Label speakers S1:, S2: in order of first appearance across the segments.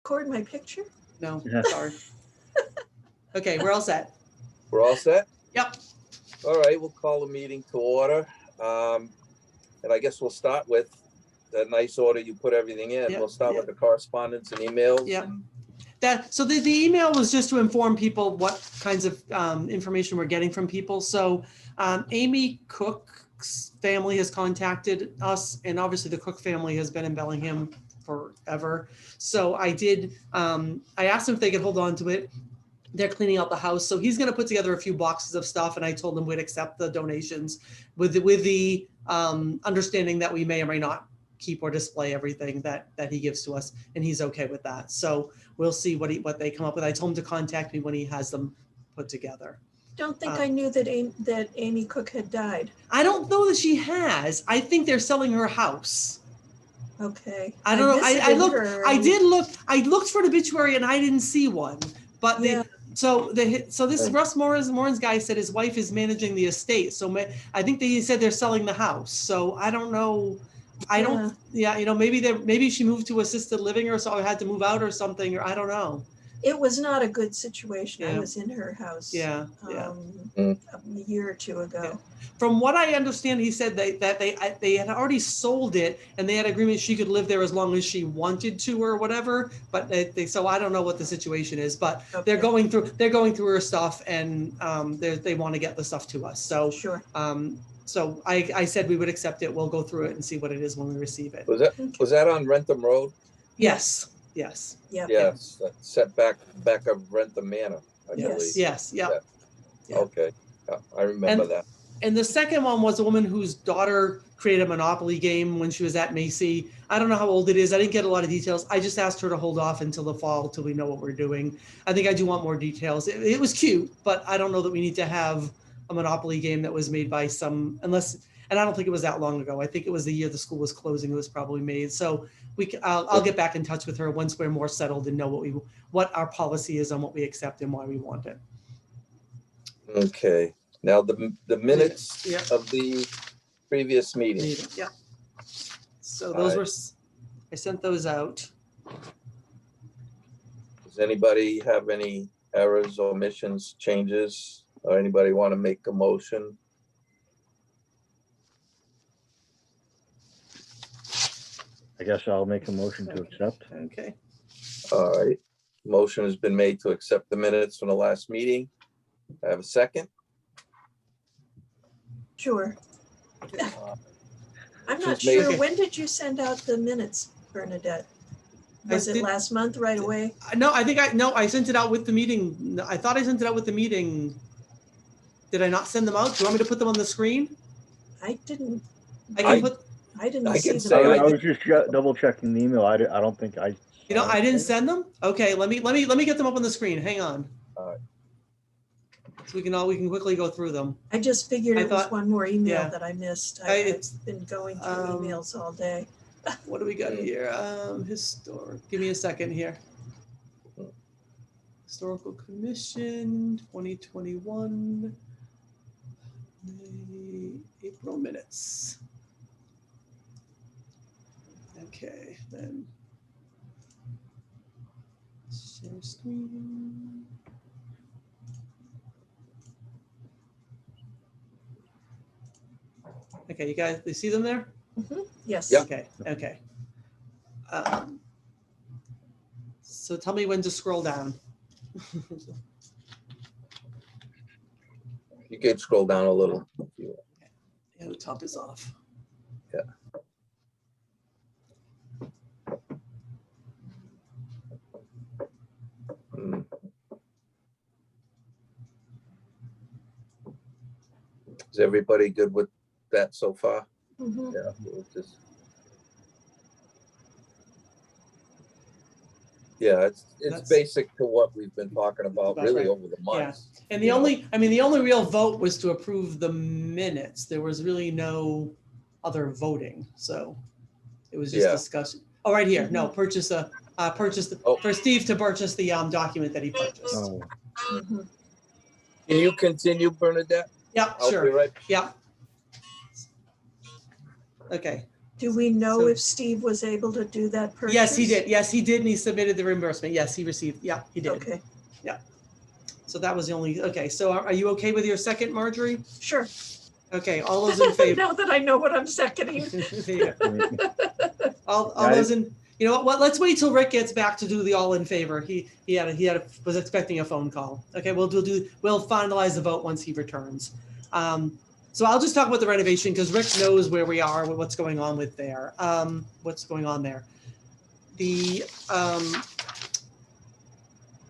S1: record my picture?
S2: No, sorry. Okay, we're all set.
S3: We're all set?
S2: Yep.
S3: All right, we'll call the meeting to order. And I guess we'll start with the nice order you put everything in.
S2: Yep,
S3: We'll start
S2: yep.
S3: with the correspondence and emails.
S2: Yep. So the email was just to inform people what kinds of information we're getting from people. So Amy Cook's family has contacted us, and obviously the Cook family has been in Bellingham forever. So I asked them if they could hold on to it. They're cleaning out the house. So he's going to put together a few boxes of stuff, and I told him we'd accept the donations with the understanding that we may or may not keep or display everything that he gives to us, and he's okay with that. So we'll see what they come up with. I told him to contact me when he has them put together.
S1: Don't think I knew that Amy Cook had died.
S2: I don't know that she has. I think they're selling her house.
S1: Okay.
S2: I don't know. I looked for an obituary and I didn't see one. But
S1: Yeah.
S2: This Russ Morin's guy said his wife is managing the estate. So I think he said they're selling the house. So I don't know. Maybe she moved to assisted living or so, or had to move out or something, or I don't know.
S1: It was not a good situation.
S2: Yeah.
S1: I was in her house.
S2: Yeah.
S1: A year or two ago.
S2: Yeah. From what I understand, he said that they had already sold it and they had agreement she could live there as long as she wanted to or whatever. But so I don't know what the situation is. But
S1: Okay.
S2: they're going through her stuff, and they want to get the stuff to us. So
S1: Sure.
S2: So I said we would accept it. We'll go through it and see what it is when we receive it.
S3: Was that on Rentham Road?
S2: Yes.
S1: Yep.
S3: Yes, set back of Rentham Manor, I believe.
S2: Yes. Yeah.
S3: Okay, I remember that.
S2: And the second one was a woman whose daughter created a Monopoly game when she was at Macy. I don't know how old it is. I didn't get a lot of details. I just asked her to hold off until the fall till we know what we're doing. I think I do want more details. It was cute, but I don't know that we need to have a Monopoly game that was made by and I don't think it was that long ago. I think it was the year the school was closing. It was probably made. So I'll get back in touch with her once we're more settled and know what our policy is on what we accept and why we want it.
S3: Okay. Now the minutes of the previous meeting.
S2: Yeah. So those I sent those out.
S3: Does anybody have any errors, omissions, changes, or anybody want to make a motion?
S4: I guess I'll make a motion to accept.
S2: Okay.
S3: All right. Motion has been made to accept the minutes from the last meeting. I have a second.
S1: Sure.
S3: Uh,
S1: I'm not
S3: Just made-
S1: sure. When did you send out the minutes, Bernadette? Was it last month right away?
S2: No, I sent it out with the meeting. I thought I sent it out with the meeting. Did I not send them out? Do you want me to put them on the screen?
S1: I didn't.
S2: I
S1: didn't
S3: I
S1: see
S3: can
S1: them.
S3: say
S4: I was just double checking the email. I don't think I.
S2: I didn't send them. Okay, let me get them up on the screen. Hang on.
S3: All right.
S2: So we can quickly go through them.
S1: I just figured it was one more email
S2: yeah.
S1: that I missed.
S2: I've
S1: I've been going through emails all day.
S2: What do we got here? Historic. Give me a second here. Historical Commission 2021. April minutes. Okay, then share screen. Okay, you guys, you see them there?
S1: Mm-hmm. Yes.
S3: Yep.
S2: Okay. So tell me when to scroll down.
S3: You could scroll down a little.
S2: Yeah, the top is off.
S3: Yeah. Is everybody good with that so far?
S1: Mm-hmm.
S3: Yeah. We'll just... Yeah, it's basic to what we've been talking about really over the months.
S2: Yeah. And the only real vote was to approve the minutes. There was really no other voting. So it was just discussion. Oh, right here. No, for Steve to purchase the document that he purchased.
S4: Oh.
S1: Mm-hmm.
S3: Can you continue, Bernadette?
S2: Yeah,
S3: I'll
S2: sure.
S3: be right.
S2: Yeah. Okay.
S1: Do we know
S2: So-
S1: if Steve was able to do that purchase?
S2: Yes, he did. Yes, he did. And he submitted the reimbursement. Yes, he received. Yeah, he did.
S1: Okay,
S2: So that was the only, okay. So are you okay with your second, Marjorie?
S1: sure.
S2: Okay, all those in favor?
S1: Now that I know what I'm seconding.
S2: Yeah. All
S4: Yeah,
S2: those in, you know what, let's wait till Rick gets back to do the all in favor. He was expecting a phone call. Okay, we'll finalize the vote once he returns. So I'll just talk about the renovation because Rick knows where we are, what's going on with there. What's going on there.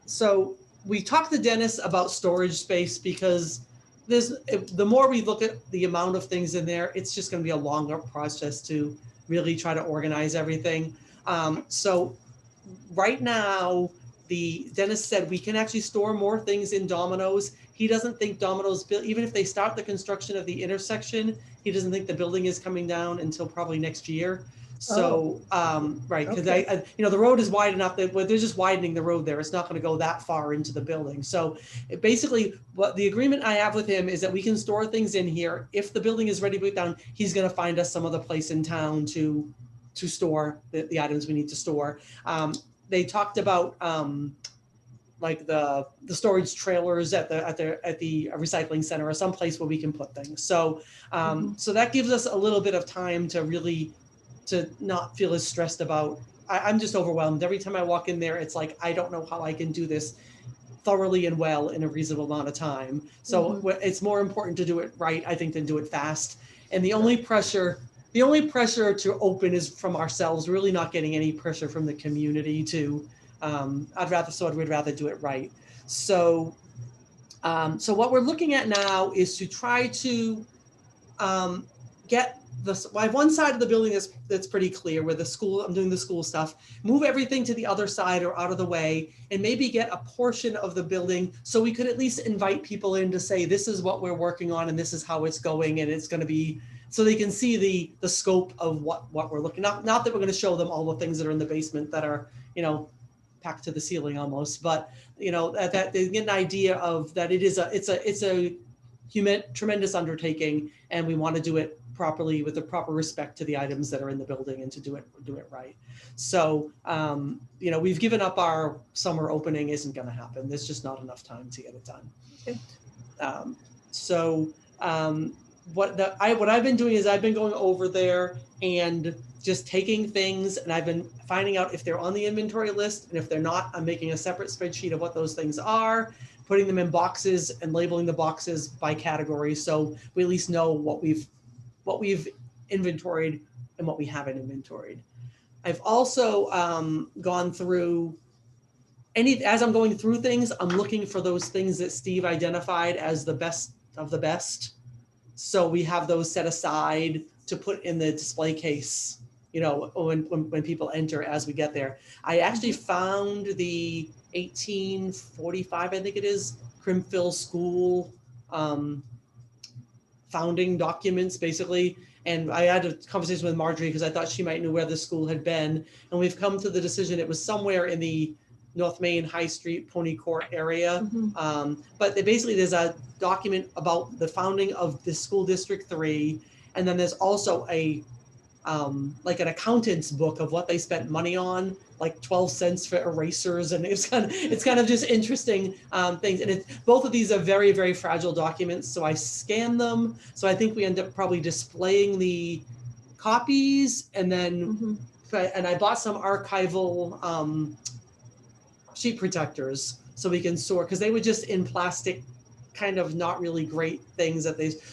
S2: So we talked to Dennis about storage space because the more we look at the amount of things in there, it's just going to be a longer process to really try to organize everything. So right now, Dennis said we can actually store more things in Domino's. He doesn't think Domino's, even if they start the construction of the intersection, he doesn't think the building is coming down until probably next year. So, right, because
S1: Okay.
S2: the road is wide enough that they're just widening the road there. It's not going to go that far into the building. So basically what the agreement I have with him is that we can store things in here. If the building is ready to put down, he's going to find us some other place in town to store the items we need to store. They talked about like the storage trailers at the recycling center or someplace where we can put things. So so that gives us a little bit of time to not feel as stressed about. I'm just overwhelmed. Every time I walk in there, it's like, I don't know how I can do this thoroughly and well in a reasonable amount of time. So it's more important to do it right, I think, than do it fast. And the only pressure to open is from ourselves, really not getting any pressure from the community to, we'd rather do it right. So, so what we're looking at now is to try to get I have one side of the building that's pretty clear where I'm doing the school stuff, move everything to the other side or out of the way, and maybe get a portion of the building so we could at least invite people in to say, this is what we're working on and this is how it's going, and it's going to be, so they can see the scope of what we're looking at. Not that we're going to show them all the things that are in the basement that are, packed to the ceiling almost, but that they get an idea of that it's a tremendous undertaking, and we want to do it properly with the proper respect to the items that are in the building and to do it right. So, we've given up our summer opening. Isn't going to happen. There's just not enough time to get it done.
S1: Okay.
S2: What I've been doing is I've been going over there and just taking things, and I've been finding out if they're on the inventory list, and if they're not, I'm making a separate spreadsheet of what those things are, putting them in boxes and labeling the boxes by category, so we at least know what we've inventoried and what we haven't inventoried. I've also gone through as I'm going through things, I'm looking for those things that Steve identified as the best of the best. So we have those set aside to put in the display case, when people enter as we get there. I actually found the 1845, I think it is, Crimfield School founding documents, basically. And I had a conversation with Marjorie because I thought she might know where the school had been. And we've come to the decision it was somewhere in the North Main High Street, Pony Court area. But there's a document about the founding of the school District 3. And then there's also like an accountant's book of what they spent money on, like 12 cents for erasers. And it's kind of just interesting things. And both of these are very, very fragile documents. So I scanned them. So I think we end up probably displaying the copies, and then, and I bought some archival sheet protectors so we can store, because they were just in plastic, kind of not really great things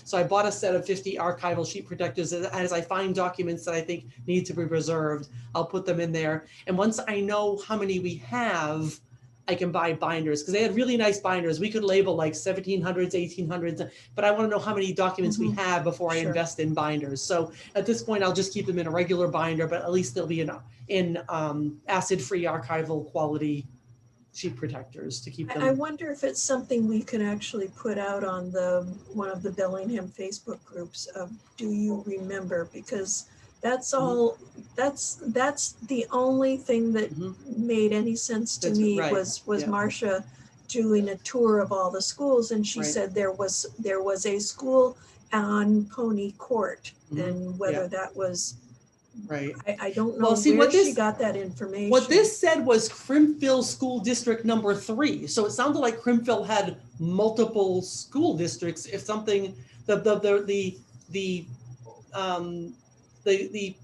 S2: so I bought a set of 50 archival sheet protectors, and as I find documents that I think need to be preserved, I'll put them in there. And once I know how many we have, I can buy binders, because they had really nice binders. We could label like 1700s, 1800s, but I want to know how many documents we have before I invest in binders. So at this point, I'll just keep them in a regular binder, but at least they'll be in acid-free archival quality sheet protectors to keep them.
S1: I wonder if it's something we could actually put out on one of the Bellingham Facebook groups of "Do you remember?" Because that's all. That's the only thing that made any sense to me was Marcia doing a tour of all the schools, and she said there was a school on Pony Court, and whether that was
S2: right.
S1: I don't know
S2: Well, see,
S1: where
S2: what
S1: she
S2: this-
S1: got that information.
S2: What this said was Crimpville School District number 3. So it sounded like Crimpville had multiple school districts. If something, the the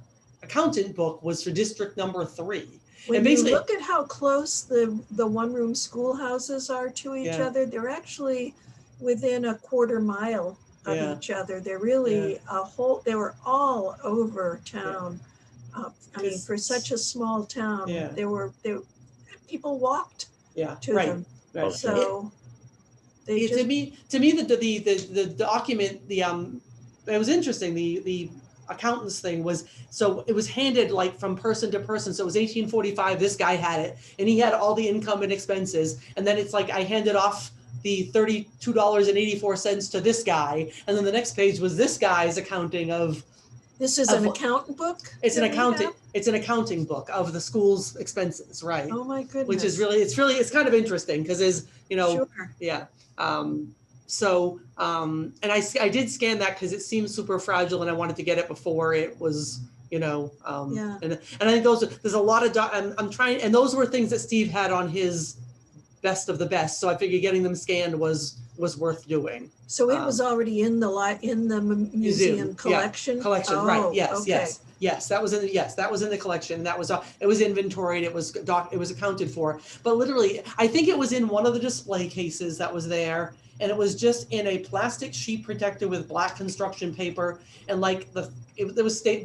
S2: accountant book was for district number 3.
S1: When
S2: and
S1: you
S2: basically,
S1: look at how close the one-room schoolhouses are to each
S2: Yeah.
S1: other, they're actually within a quarter mile of
S2: Yeah.
S1: each other. They're really they were all over town. I mean,
S2: 'Cause-
S1: for such a small town,
S2: Yeah.
S1: people walked
S2: yeah,
S1: to
S2: right,
S1: them.
S2: right.
S1: So they
S2: To
S1: just,
S2: me, the document, it was interesting. The accountant's thing was, so it was handed like from person to person. So it was 1845. This guy had it, and he had all the income and expenses. And then it's like I handed off the $32.84 to this guy, and then the next page was this guy's accounting of.
S1: this is an accountant book?
S2: It's an
S1: that we have?
S2: accounting. It's an accounting book of the school's expenses, right?
S1: Oh my goodness.
S2: Which is it's kind of interesting because
S1: Sure.
S2: yeah. And I did scan that because it seems super fragile and I wanted to get it before it was,
S1: Yeah.
S2: and I think there's a lot of, I'm trying, and those were things that Steve had on his best of the best. So I figured getting them scanned was worth doing.
S1: So it was already in the museum collection?
S2: Collection,
S1: Oh,
S2: right, yes,
S1: okay.
S2: yes, that was in the collection. That was, it was inventoried, it was accounted for. But literally, I think it was in one of the display cases that was there, and it was just in a plastic sheet protected with black construction paper, and like the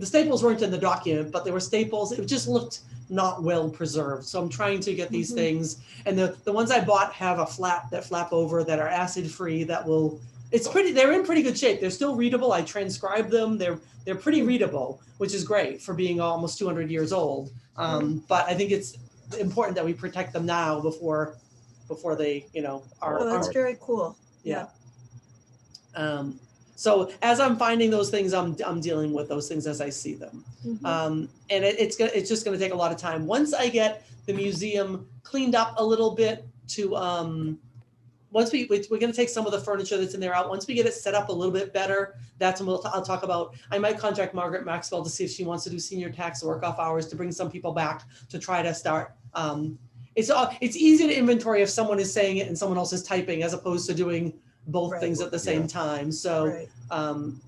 S2: staples weren't in the document, but there were staples. It just looked not well preserved. So I'm trying to get these things, and the ones I bought have a flap over that are acid free that will. They're in pretty good shape. They're still readable. I transcribed them. They're pretty readable, which is great for being almost 200 years old. But I think it's important that we protect them now before they, are.
S1: Oh, that's very cool.
S2: Yeah. So as I'm finding those things, I'm dealing with those things as I see them.
S1: Mhm.
S2: And it's just going to take a lot of time. Once I get the museum cleaned up a little bit once we're going to take some of the furniture that's in there out. Once we get it set up a little bit better, that's when I'll talk about. I might contact Margaret Maxwell to see if she wants to do senior tax work off hours to bring some people back to try to start. It's easy to inventory if someone is saying it and someone else is typing, as opposed to doing both
S1: Right.
S2: things at the same time. So
S1: Right.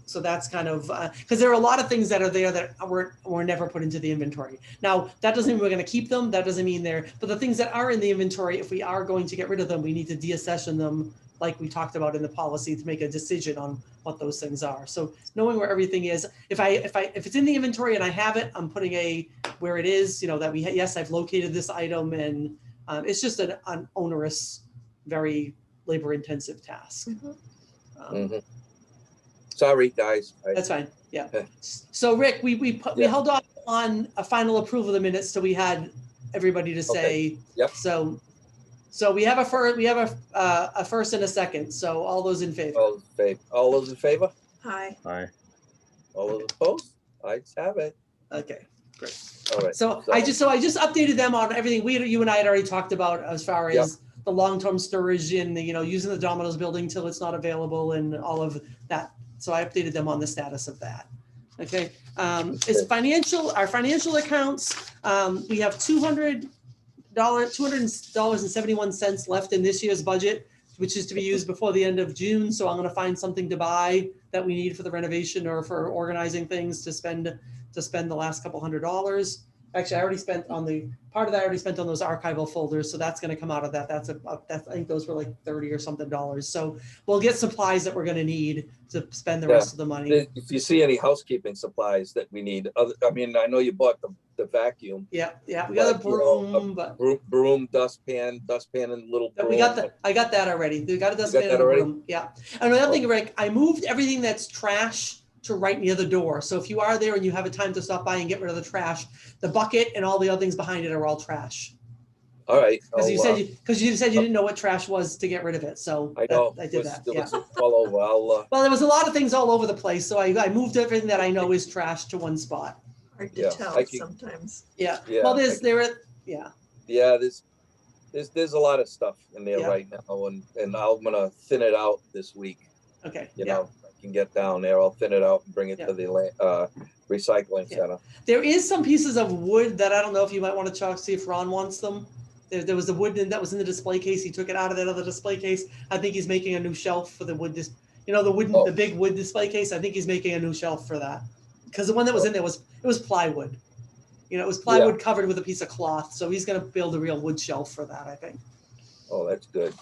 S2: so that's kind of because there are a lot of things that are there that were never put into the inventory. Now that doesn't mean we're going to keep them. That doesn't mean but the things that are in the inventory, if we are going to get rid of them, we need to deaccession them, like we talked about in the policy, to make a decision on what those things are. So knowing where everything is, if it's in the inventory and I have it, I'm putting where it is. That yes, I've located this item, and it's just an onerous, very labor-intensive task.
S1: Mhm.
S3: Sorry, guys.
S2: That's fine. Yeah. So Rick, we held off on a final approval of the minutes till we had everybody to say.
S3: Yep.
S2: So we have a first and a second. So all those in favor.
S3: All those in favor?
S1: Hi.
S4: Aye.
S3: All those opposed? Ayes have it.
S2: Okay, great.
S3: All right.
S2: So I just updated them on everything you and I had already talked about as far as the long-term storage and using the Domino's building till it's not available and all of that. So I updated them on the status of that. Okay. Our financial accounts, we have $200.71 left in this year's budget, which is to be used before the end of June. So I'm going to find something to buy that we need for the renovation or for organizing things to spend the last couple $100. Actually, I already spent on part of that. I already spent on those archival folders, so that's going to come out of that. I think those were like $30 or something. So we'll get supplies that we're going to need to spend the rest of the money.
S3: If you see any housekeeping supplies that we need, I know you bought the vacuum.
S2: Yeah, we got a broom,
S3: broom, dustpan, and little broom.
S2: I got that already. We got a dustpan and a broom. Yeah. And another thing, Rick, I moved everything that's trash to right near the door. So if you are there and you have a time to stop by and get rid of the trash, the bucket and all the other things behind it are all trash.
S3: All right.
S2: Because you said you didn't know what trash was to get rid of it. So
S3: I know.
S2: I did that. Yeah.
S3: All over.
S2: Well, there was a lot of things all over the place. So I moved everything that I know is trash to one spot.
S1: Hard to tell sometimes.
S2: Yeah.
S3: Yeah.
S2: Well, there's
S3: a lot of stuff in there right now, and I'm gonna thin it out this week.
S2: Okay.
S3: You know, can get down there. I'll thin it out and bring it to the recycling
S2: Yeah.
S3: center.
S2: There is some pieces of wood that I don't know if you might want to check, see if Ron wants them. There was the wood that was in the display case. He took it out of that other display case. I think he's making a new shelf for the wood. The big wood display case. I think he's making a new shelf for that. Because the one that was in there was plywood. It was plywood covered with a piece of cloth. So he's going to build a real wood shelf for that, I think.
S3: Oh, that's good.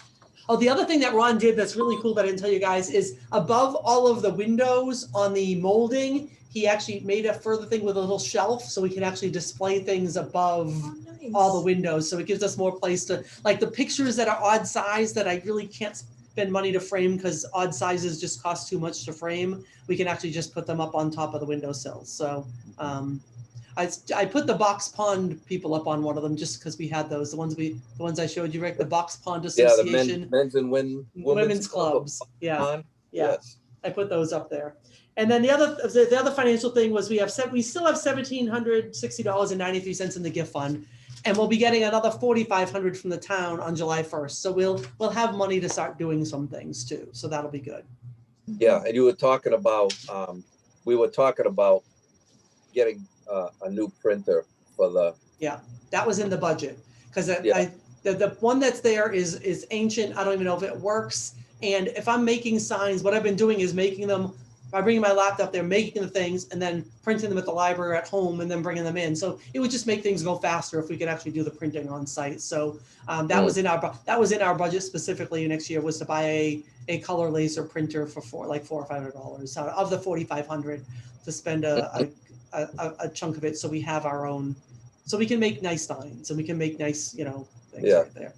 S2: Oh, the other thing that Ron did that's really cool that I didn't tell you guys is above all of the windows on the molding, he actually made a further thing with a little shelf so we can actually display things above
S1: Nice.
S2: all the windows. So it gives us more place to, like the pictures that are odd size that I really can't spend money to frame because odd sizes just cost too much to frame. We can actually just put them up on top of the windowsills. So I put the Box Pond people up on one of them just because we had those. The ones I showed you, Rick, the Box Pond Association.
S3: Yeah, the men's and women's
S2: clubs. Yeah.
S3: Pond.
S2: Yeah.
S3: Yes.
S2: I put those up there. And then the other financial thing was we still have $1,760.93 in the gift fund, and we'll be getting another $4,500 from the town on July 1st. So we'll have money to start doing some things too. So that'll be good.
S3: Yeah, and you were talking about we were talking about getting a new printer for the.
S2: Yeah, that was in the budget because the one that's there is ancient. I don't even know if it works. And if I'm making signs, what I've been doing is making them by bringing my laptop there, making the things and then printing them at the library at home and then bringing them in. So it would just make things go faster if we could actually do the printing on site. So that was in our budget specifically next year was to buy a color laser printer for $400 or $500 out of the $4,500 to spend a chunk of it so we have our own, so we can make nice signs and we can make nice things right there.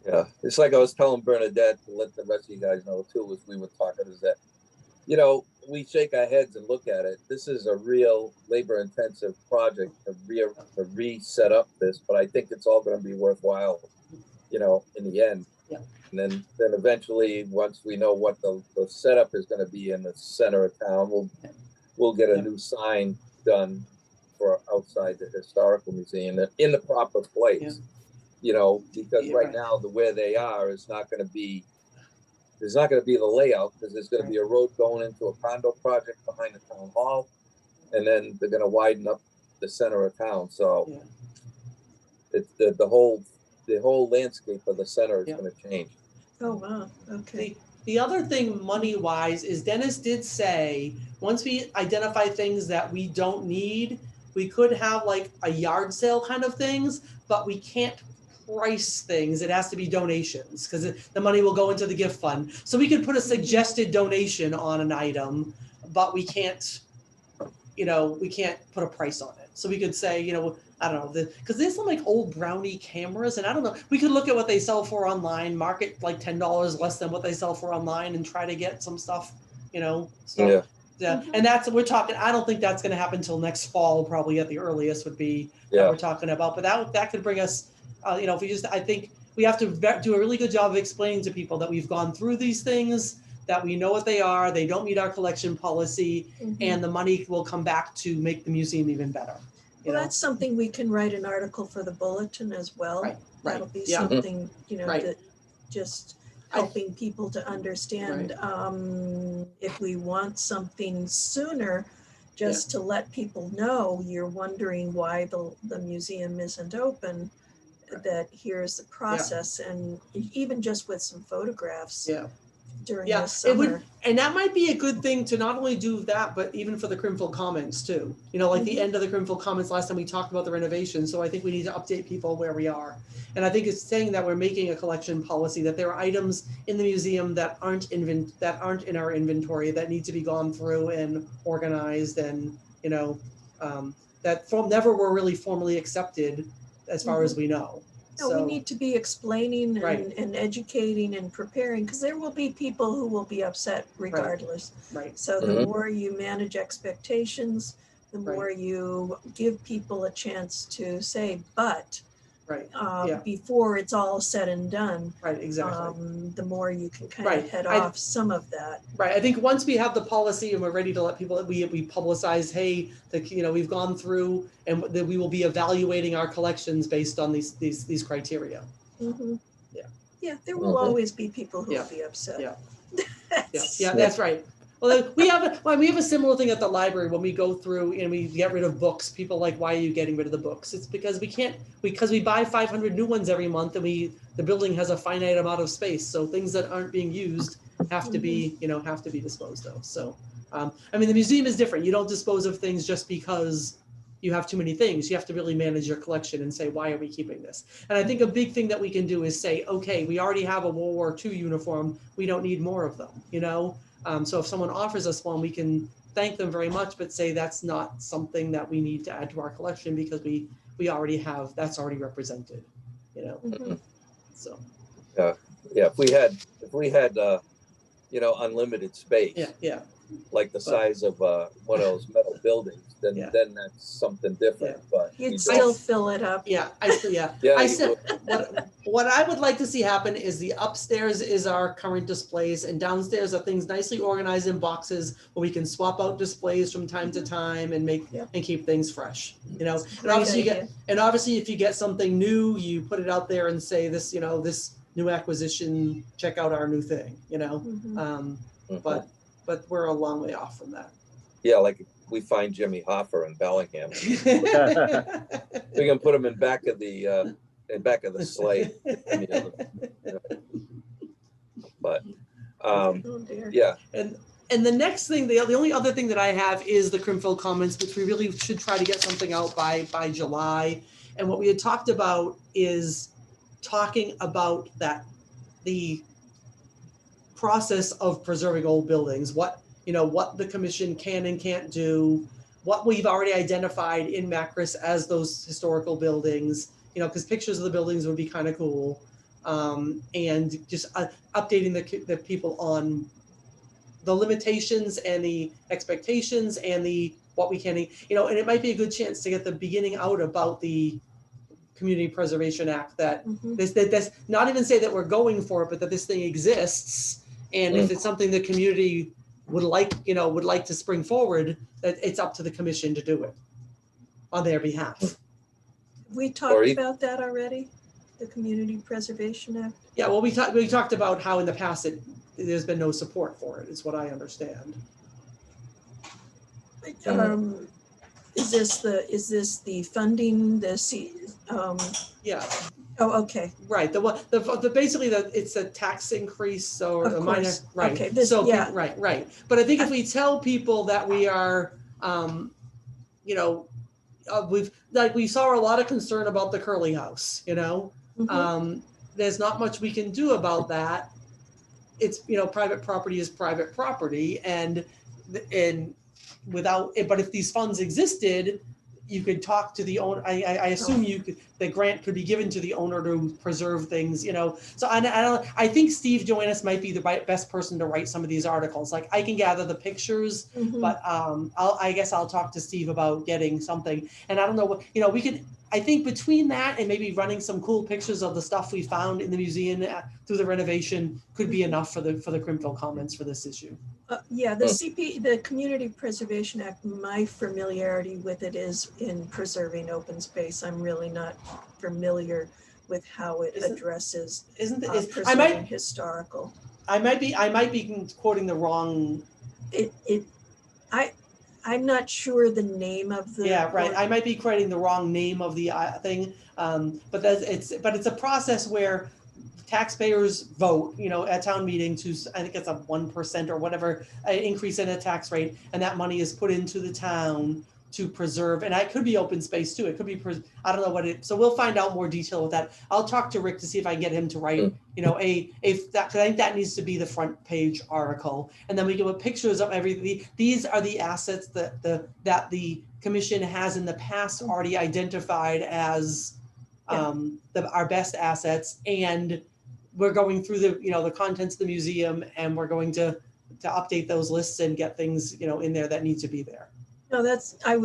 S3: Yeah, it's like I was telling Bernadette to let the rest of you guys know too, as we were talking, is that we shake our heads and look at it. This is a real labor-intensive project to reset up this, but I think it's all going to be worthwhile, in the end.
S2: Yeah.
S3: And then eventually, once we know what the setup is going to be in the center of town, we'll get a new sign done for outside the historical museum in the proper place. Because right now the where they are is not going to be. There's not going to be the layout because there's going to be a road going into a condo project behind the town hall, and then they're going to widen up the center of town. So it's the whole landscape of the center is going to change.
S1: Oh wow! Okay.
S2: The other thing money-wise is Dennis did say once we identify things that we don't need, we could have like a yard sale kind of things, but we can't price things. It has to be donations because the money will go into the gift fund. So we could put a suggested donation on an item, but we can't put a price on it. So we could say, I don't know, because there's some like old Brownie cameras, and I don't know. We could look at what they sell for online, market like $10 less than what they sell for online, and try to get some stuff, stuff. Yeah, and we're talking. I don't think that's going to happen until next fall, probably at the earliest would be that we're talking about. But that could bring us. I think we have to do a really good job of explaining to people that we've gone through these things, that we know what they are, they don't meet our collection policy, and the money will come back to make the museum even better.
S1: Well, that's something we can write an article for the bulletin as well.
S2: Right.
S1: That'll be something, that just helping people to understand if we want something sooner, just to let people know you're wondering why the museum isn't open. That here's the process, and even just with some photographs during the summer.
S2: And that might be a good thing to not only do that, but even for the Crimfield Commons too. Like the end of the Crimfield Commons last time we talked about the renovation. So I think we need to update people where we are. And I think it's saying that we're making a collection policy, that there are items in the museum that aren't in our inventory that need to be gone through and organized, and that never were really formally accepted as far as we know.
S1: No, we need to be explaining and educating and preparing, because there will be people who will be upset regardless.
S2: Right.
S1: So the more you manage expectations, the more you give people a chance to say, but before it's all said and done,
S2: exactly.
S1: The more you can kind of head off some of that.
S2: Right. I think once we have the policy and we're ready to let people, we publicize, hey, we've gone through and that we will be evaluating our collections based on these criteria. Yeah.
S1: Yeah, there will always be people who will be upset.
S2: Yeah, that's right. Well, we have a similar thing at the library when we go through and we get rid of books. People like, why are you getting rid of the books? It's because we buy 500 new ones every month, and the building has a finite amount of space. So things that aren't being used have to be disposed of. So, I mean, the museum is different. You don't dispose of things just because you have too many things. You have to really manage your collection and say, why are we keeping this? And I think a big thing that we can do is say, okay, we already have a World War II uniform. We don't need more of them, you know? So if someone offers us one, we can thank them very much, but say that's not something that we need to add to our collection because we already have, that's already represented, you know?
S1: Mhm.
S2: So.
S3: Yeah, if we had, you know, unlimited space.
S2: Yeah.
S3: Like the size of one of those metal buildings, then
S2: Yeah.
S3: then that's something different. But we
S1: You'd
S3: don't.
S1: still fill it up.
S2: Yeah.
S3: Yeah,
S2: I
S3: you
S2: said
S3: would.
S2: what I would like to see happen is the upstairs is our current displays, and downstairs are things nicely organized in boxes where we can swap out displays from time to time and make
S1: Yep.
S2: and keep things fresh. You know, and
S1: Great
S2: obviously
S1: idea.
S2: if you get something new, you put it out there and say this, you know, this new acquisition, check out our new thing. You know,
S1: Mhm.
S3: Mhm.
S2: but we're a long way off from that.
S3: Yeah, like we find Jimmy Hoffa in Bellingham. We can put him in back of the sleigh. You know, but
S1: Oh dear.
S3: yeah,
S2: And the next thing, the only other thing that I have is the Crimfield comments, which we really should try to get something out by July. And what we had talked about is talking about the process of preserving old buildings, what the commission can and can't do, what we've already identified in Macris as those historical buildings, you know, because pictures of the buildings would be kind of cool, and just updating the people on the limitations and the expectations and the what we can, you know, and it might be a good chance to get the beginning out about the Community Preservation Act, that
S1: Mhm.
S2: that's not even say that we're going for it, but that this thing exists, and if it's something the community would like to spring forward, that it's up to the commission to do it on their behalf.
S1: We
S3: Or
S1: talked
S3: even-
S1: about that already, the Community Preservation Act.
S2: Yeah, well, we talked about how in the past there's been no support for it, is what I understand.
S1: Is this the funding,
S2: Yeah,
S1: oh, okay.
S2: right. The basically it's a tax increase or
S1: Of
S2: a minor,
S1: course.
S2: right?
S1: Okay,
S2: Right. But I think if we tell people that we are, you know, we saw a lot of concern about the curly house, you know.
S1: Mhm.
S2: There's not much we can do about that. It's, you know, private property is private property, and without it, but if these funds existed, you could talk to the owner. I assume the grant could be given to the owner to preserve things, you know. So I think Steve Joannis might be the best person to write some of these articles. Like, I can gather the pictures,
S1: Mhm.
S2: but I guess I'll talk to Steve about getting something. And I don't know what, you know, we could, I think between that and maybe running some cool pictures of the stuff we found in the museum through the renovation could be enough for the Crimfield comments for this issue.
S1: Yeah, the Community Preservation Act, my familiarity with it is in preserving open space. I'm really not familiar with how it addresses preserving historical.
S2: I might be quoting the wrong.
S1: I'm not sure the name of the.
S2: Yeah, right. I might be creating the wrong name of the thing, but it's a process where taxpayers vote, you know, at town meeting to, I think it's a 1% or whatever increase in a tax rate, and that money is put into the town to preserve, and it could be open space too. It could be, I don't know what it. So we'll find out more detail with that. I'll talk to Rick to see if I can get him to write, you know, cause I think that needs to be the front page article, and then we can put pictures of everything. These are the assets that the commission has in the past already identified as our best assets, and we're going through the contents of the museum, and we're going to update those lists and get things, you know, in there that need to be there.
S1: No, I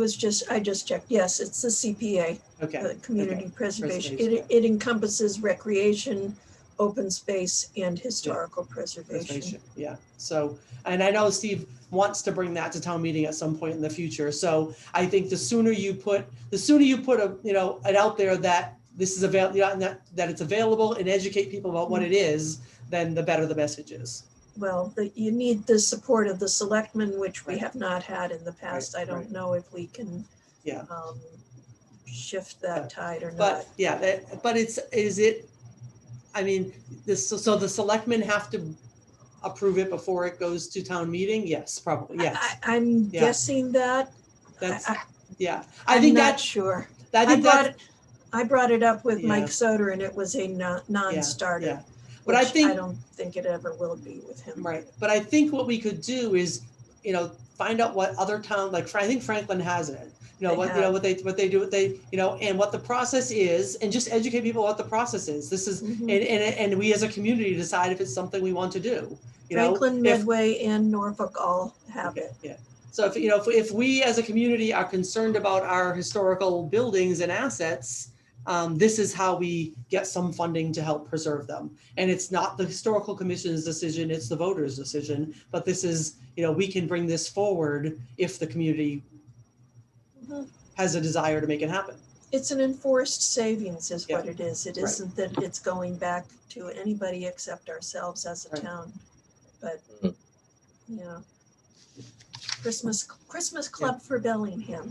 S1: just checked. Yes, it's the CPA.
S2: Okay.
S1: Community Preservation.
S2: Preservation.
S1: It encompasses recreation, open space, and historical preservation.
S2: Yeah. So, and I know Steve wants to bring that to town meeting at some point in the future. So I think the sooner you put it out there that this is available, that it's available, and educate people about what it is, then the better the message is.
S1: well, you need the support of the selectmen, which we
S2: Right.
S1: have not had in the past. I don't
S2: right.
S1: know if we can
S2: Yeah.
S1: shift that tide or not.
S2: But yeah, but I mean, so the selectmen have to approve it before it goes to town meeting? Yes, probably, yes.
S1: I'm
S2: Yeah.
S1: guessing that.
S2: That's,
S1: I-
S2: yeah.
S1: I'm
S2: think
S1: not
S2: that,
S1: sure.
S2: I think that's,
S1: I brought it up with
S2: Yeah.
S1: Mike Soder and it was a non-starter.
S2: yeah. But I
S1: which
S2: think,
S1: I don't think it ever will be with him.
S2: right, but I think what we could do is, find out what other town, like, I think Franklin has it.
S1: They
S2: What they do, and what the process is, and just educate people what the process is. This is,
S1: Mhm.
S2: and we as a community decide if it's something we want to do.
S1: Franklin,
S2: if,
S1: Medway, and Norfolk all have it.
S2: Yeah. So if we as a community are concerned about our historical buildings and assets, this is how we get some funding to help preserve them. And it's not the historical commission's decision, it's the voters' decision. But this is, we can bring this forward if the community
S1: Mhm.
S2: has a desire to make it happen.
S1: It's an enforced savings is
S2: Yeah.
S1: what it is. It
S2: Right.
S1: isn't that it's going back to anybody except ourselves as a
S2: Right.
S1: town. But,
S3: Mhm.
S1: Christmas club for Bellingham.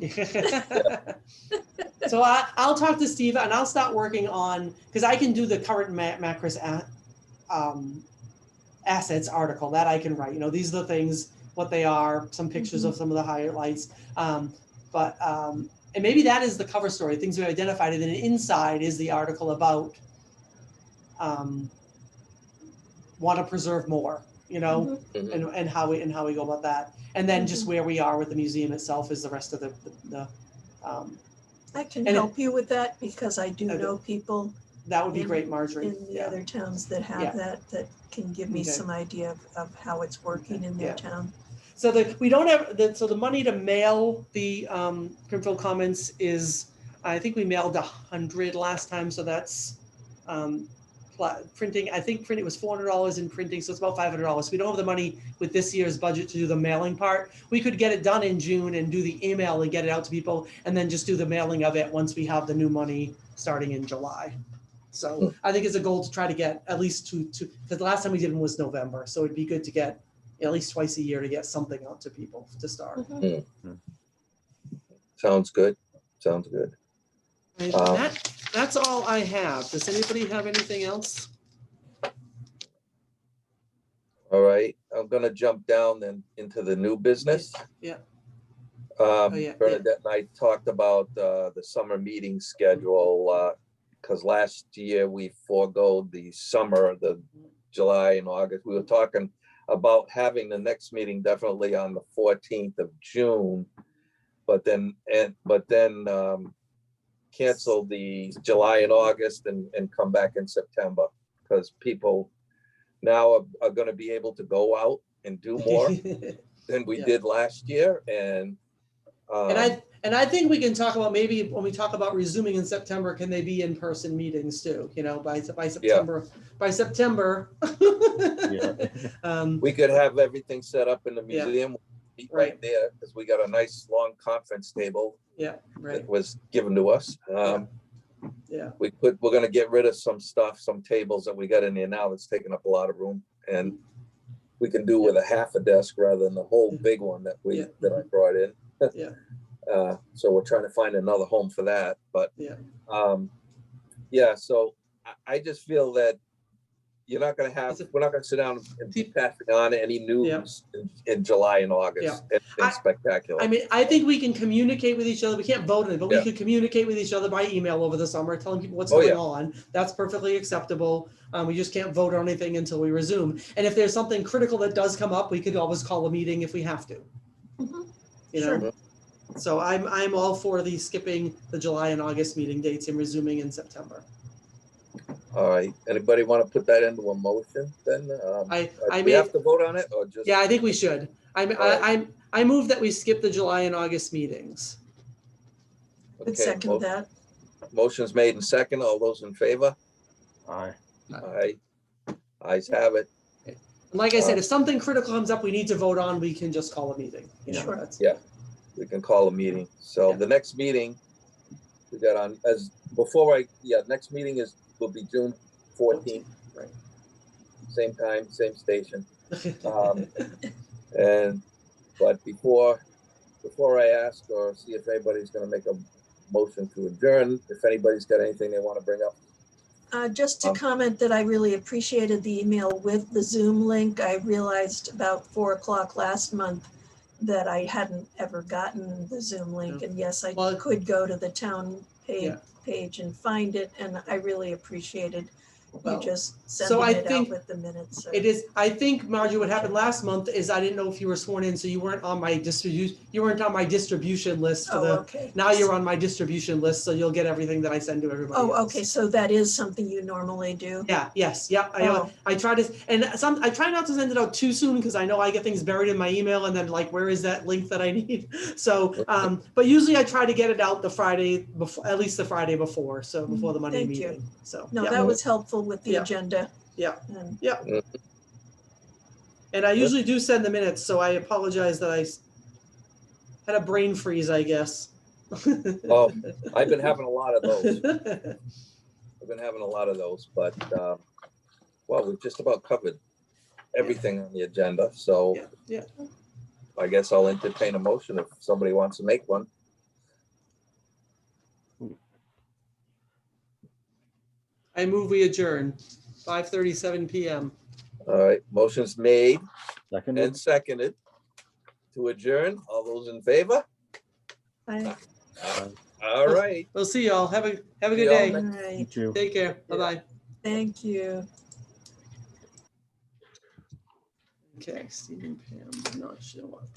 S2: So I'll talk to Steve and I'll start working on, because I can do the current Macris assets article that I can write. These are the things, what they are, some pictures of some of the highlights. And maybe that is the cover story, things we identified, and then inside is the article about want to preserve more,
S1: Mhm.
S3: Mhm.
S2: and how we go about that. And then just where we are with the museum itself is the rest of the
S1: I can
S2: And
S1: help you with that because I do
S2: Okay.
S1: know people
S2: that would be
S1: in-
S2: great, Marjorie.
S1: in the
S2: Yeah.
S1: other towns that have
S2: Yeah.
S1: that can give me
S2: Okay.
S1: some idea of how it's working in their
S2: Yeah.
S1: town.
S2: So we don't have the money to mail the Crimfield comments is, I think we mailed 100 last time, so that's printing. I think printing was $400 in printing, so it's about $500. We don't have the money with this year's budget to do the mailing part. We could get it done in June and do the email and get it out to people, and then just do the mailing of it once we have the new money starting in July. So I think it's a goal to try to get at least two, because the last time we did them was November, so it'd be good to get at least twice a year to get something out to people to start.
S1: Mhm.
S3: Sounds good. Sounds good.
S2: And that's all I have. Does anybody have anything else?
S3: All right, I'm gonna jump down then into the new business.
S2: Yeah. Yeah.
S3: Bernadette and I talked about the summer meeting schedule, because last year we forgoed the summer, the July and August. We were talking about having the next meeting definitely on the 14th of June, but then cancel the July and August and come back in September, because people now are going to be able to go out and do more than we
S2: Yeah.
S3: did last year.
S2: And I think we can talk about, maybe when we talk about resuming in September, can they be in-person meetings too? By September. By September.
S3: We could have everything set up in the
S2: Yeah.
S3: museum, meet
S2: Right.
S3: right there, because we got a nice long conference table
S2: Yeah. Right.
S3: that was given to us.
S2: Yeah.
S3: We're gonna get rid of some stuff, some tables that we got in there now that's taking up a lot of room, and we can do with a half a desk rather than the whole big one that I brought in.
S2: Yeah.
S3: So we're trying to find another home for that, but so I just feel that we're not gonna sit down and be passing on any news in July and August. Anything spectacular.
S2: I mean, I think we can communicate with each other. We can't vote on it, but we
S3: Yeah.
S2: could communicate with each other by email over the summer, telling people what's going on. That's perfectly acceptable. We just can't vote on anything until we resume. And if there's something critical that does come up, we could always call a meeting if we have to.
S1: Mhm.
S2: You know?
S1: Sure.
S2: So I'm all for the skipping the July and August meeting dates and resuming in September.
S3: All right. Anybody want to put that into a motion then? Do we have to vote on it or just?
S2: Yeah, I think we should. I move that we skip the July and August meetings.
S1: I'd second that.
S3: Motion's made and second. All those in favor?
S4: Aye.
S3: Aye. Ayes have it.
S2: And like I said, if something critical comes up we need to vote on, we can just call a meeting.
S1: Sure.
S3: We can call a meeting. So
S2: Yeah.
S3: the next meeting we got on next meeting will be June 14th.
S2: Right.
S3: Same time, same station. But before I ask or see if anybody's gonna make a motion to adjourn, if anybody's got anything they want to bring up.
S1: Just to comment that I really appreciated the email with the Zoom link. I realized about 4 o'clock last month that I hadn't ever gotten the Zoom link. And yes, I
S2: Well,
S1: could go to the town
S2: Yeah.
S1: page and find it. And I really appreciated you
S2: Well,
S1: just
S2: so
S1: sending
S2: I
S1: it
S2: think
S1: out with the minutes.
S2: It is, I think, Margie, what happened last month is I didn't know if you were sworn in, so you weren't on my distribution list for
S1: Oh,
S2: the,
S1: okay.
S2: now you're on my distribution list, so you'll get everything that I send to everybody else.
S1: Oh, okay. So that is something you normally do?
S2: Yeah, yes, yeah.
S1: Oh.
S2: I try to, and I try not to send it out too soon because I know I get things buried in my email and then like, where is that link that I need? So, but usually I try to get it out the Friday before, at least the Friday before, so before the Monday
S1: Thank you.
S2: meeting. So,
S1: No,
S2: yeah,
S1: that was helpful with the
S2: Yeah.
S1: agenda.
S2: yeah.
S1: And
S2: And I usually do send the minutes, so I apologize that I had a brain freeze, I guess.
S3: Oh, I've been having a lot of those. But well, we've just about covered everything on the agenda. So
S2: Yeah.
S3: I guess I'll entertain a motion if somebody wants to make one.
S2: I move we adjourn, 5:37 p.m.
S3: All right, motion's made
S4: Seconded.
S3: and seconded to adjourn. All those in favor?
S1: I,
S3: All right.
S2: We'll see y'all. Have a good
S3: See y'all
S2: day.
S1: all
S3: next-
S1: right.
S4: You too.
S2: Take care.
S3: Yeah.
S2: Bye-bye.
S1: Thank you.
S2: Okay, Steve and Pam did not show up.